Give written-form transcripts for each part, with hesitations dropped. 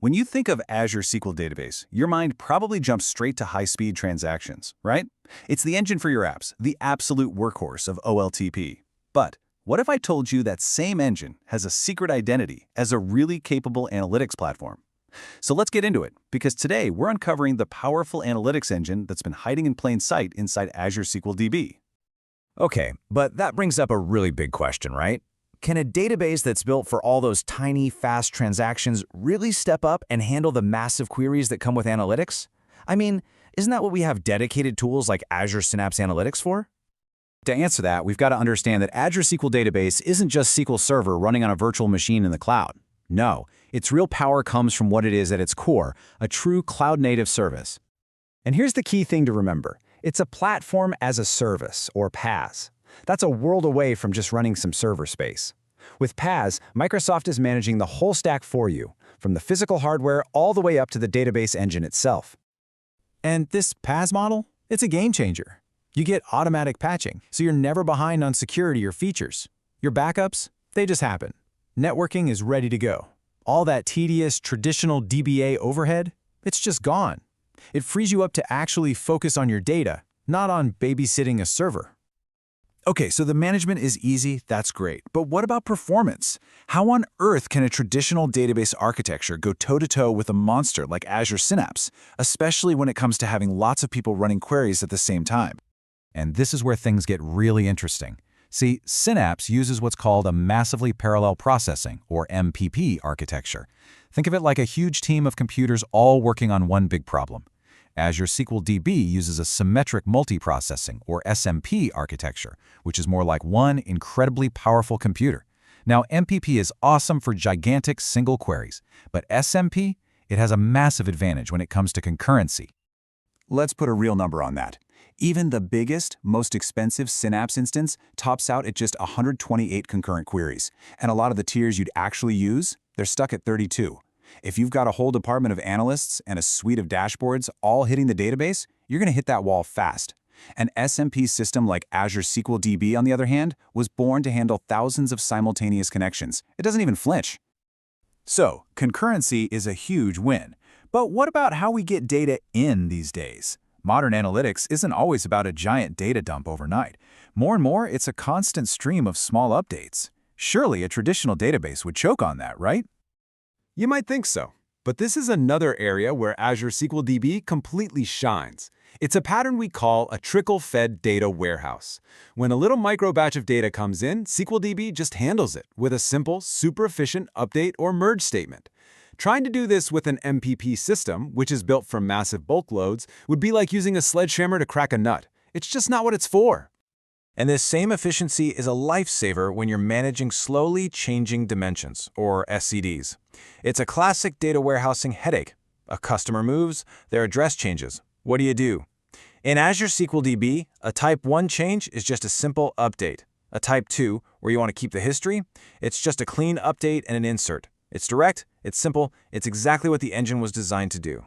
When you think of Azure SQL Database, your mind probably jumps straight to high-speed transactions, right? It's the engine for your apps, the absolute workhorse of OLTP. But what if I told you that same engine has a secret identity as a really capable analytics platform? So let's get into it, because today we're uncovering the powerful analytics engine that's been hiding in plain sight inside Azure SQL DB. Okay, but that brings up a really big question, right? Can a database that's built for all those tiny, fast transactions really step up and handle the massive queries that come with analytics? I mean, isn't that what we have dedicated tools like Azure Synapse Analytics for? To answer that, we've got to understand that Azure SQL Database isn't just SQL Server running on a virtual machine in the cloud. No, its real power comes from what it is at its core, a true cloud-native service. And here's the key thing to remember. It's a platform as a service, or paas. That's a world away from just running some server space. With paas, Microsoft is managing the whole stack for you, from the physical hardware all the way up to the database engine itself. And this paas model, it's a game changer. You get automatic patching, so you're never behind on security or features. Your backups, they just happen. Networking is ready to go. All that tedious, traditional DBA overhead, it's just gone. It frees you up to actually focus on your data, not on babysitting a server. Okay, so the management is easy, that's great. But what about performance? How on earth can a traditional database architecture go toe-to-toe with a monster like Azure Synapse, especially when it comes to having lots of people running queries at the same time? And this is where things get really interesting. See, Synapse uses what's called a massively parallel processing, or MPP, architecture. Think of it like a huge team of computers all working on one big problem. Azure SQL DB uses a symmetric multiprocessing, or SMP, architecture, which is more like one incredibly powerful computer. Now, MPP is awesome for gigantic single queries, but SMP, it has a massive advantage when it comes to concurrency. Let's put a real number on that. Even the biggest, most expensive Synapse instance tops out at just 128 concurrent queries, and a lot of the tiers you'd actually use, they're stuck at 32. If you've got a whole department of analysts and a suite of dashboards all hitting the database, you're going to hit that wall fast. An SMP system like Azure SQL DB, on the other hand, was born to handle thousands of simultaneous connections. It doesn't even flinch. So, concurrency is a huge win. But what about how we get data in these days? Modern analytics isn't always about a giant data dump overnight. More and more, it's a constant stream of small updates. Surely a traditional database would choke on that, right? You might think so, but this is another area where Azure SQL DB completely shines. It's a pattern we call a trickle-fed data warehouse. When a little micro batch of data comes in, SQL DB just handles it with a simple, super efficient update or merge statement. Trying to do this with an MPP system, which is built from massive bulk loads, would be like using a sledgehammer to crack a nut. It's just not what it's for. And this same efficiency is a lifesaver when you're managing slowly changing dimensions, or SCDs. It's a classic data warehousing headache. A customer moves, their address changes. What do? In Azure SQL DB, a type 1 change is just a simple update. A type 2, where you want to keep the history, it's just a clean update and an insert. It's direct, it's simple, it's exactly what the engine was designed to do.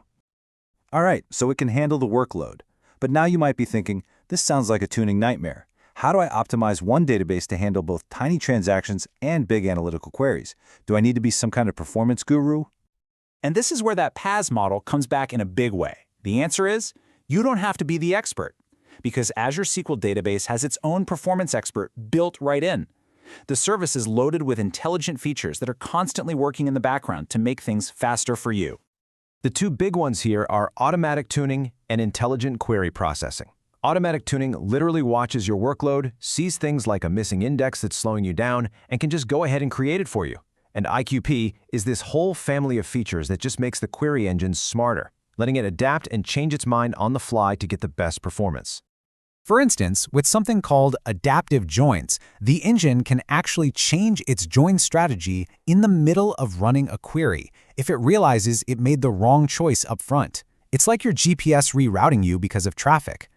All right, so it can handle the workload. But now you might be thinking, this sounds like a tuning nightmare. How do I optimize one database to handle both tiny transactions and big analytical queries? Do I need to be some kind of performance guru? And this is where that paas model comes back in a big way. The answer is, you don't have to be the expert, because Azure SQL Database has its own performance expert built right in. The service is loaded with intelligent features that are constantly working in the background to make things faster for you. The two big ones here are automatic tuning and intelligent query processing. Automatic tuning literally watches your workload, sees things like a missing index that's slowing you down, and can just go ahead and create it for you. And IQP is this whole family of features that just makes the query engine smarter, letting it adapt and change its mind on the fly to get the best performance. For instance, with something called adaptive joins, the engine can actually change its join strategy in the middle of running a query if it realizes it made the wrong choice up front. It's like your GPS rerouting you because of traffic.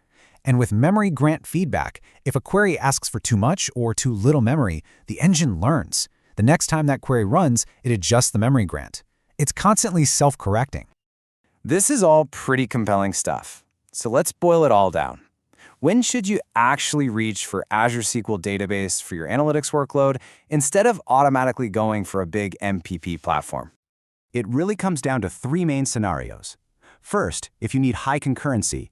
And with memory grant feedback, if a query asks for too much or too little memory, the engine learns. The next time that query runs, it adjusts the memory grant. It's constantly self-correcting. This is all pretty compelling stuff. So let's boil it all down. When should you actually reach for Azure SQL Database for your analytics workload instead of automatically going for a big MPP platform? It really comes down to three main scenarios. First, if you need high concurrency,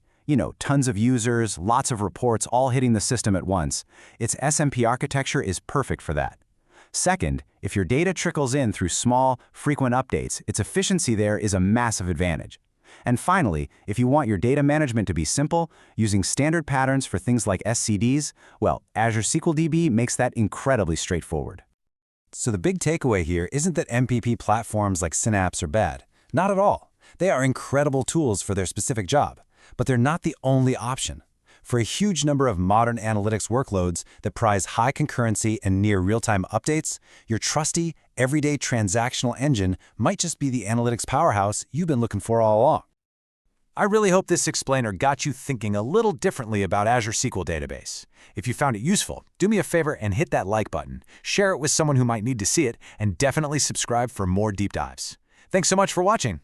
tons of users, lots of reports all hitting the system at once, its SMP architecture is perfect for that. Second, if your data trickles in through small, frequent updates, its efficiency there is a massive advantage. And finally, if you want your data management to be simple, using standard patterns for things like SCDs, well, Azure SQL DB makes that incredibly straightforward. So the big takeaway here isn't that MPP platforms like Synapse are bad. Not at all. They are incredible tools for their specific job, but they're not the only option. For a huge number of modern analytics workloads that prize high concurrency and near real-time updates, your trusty, everyday transactional engine might just be the analytics powerhouse you've been looking for all along. I really hope this explainer got you thinking a little differently about Azure SQL Database. If you found it useful, do me a favor and hit that like button, share it with someone who might need to see it, and definitely subscribe for more deep dives. Thanks so much for watching.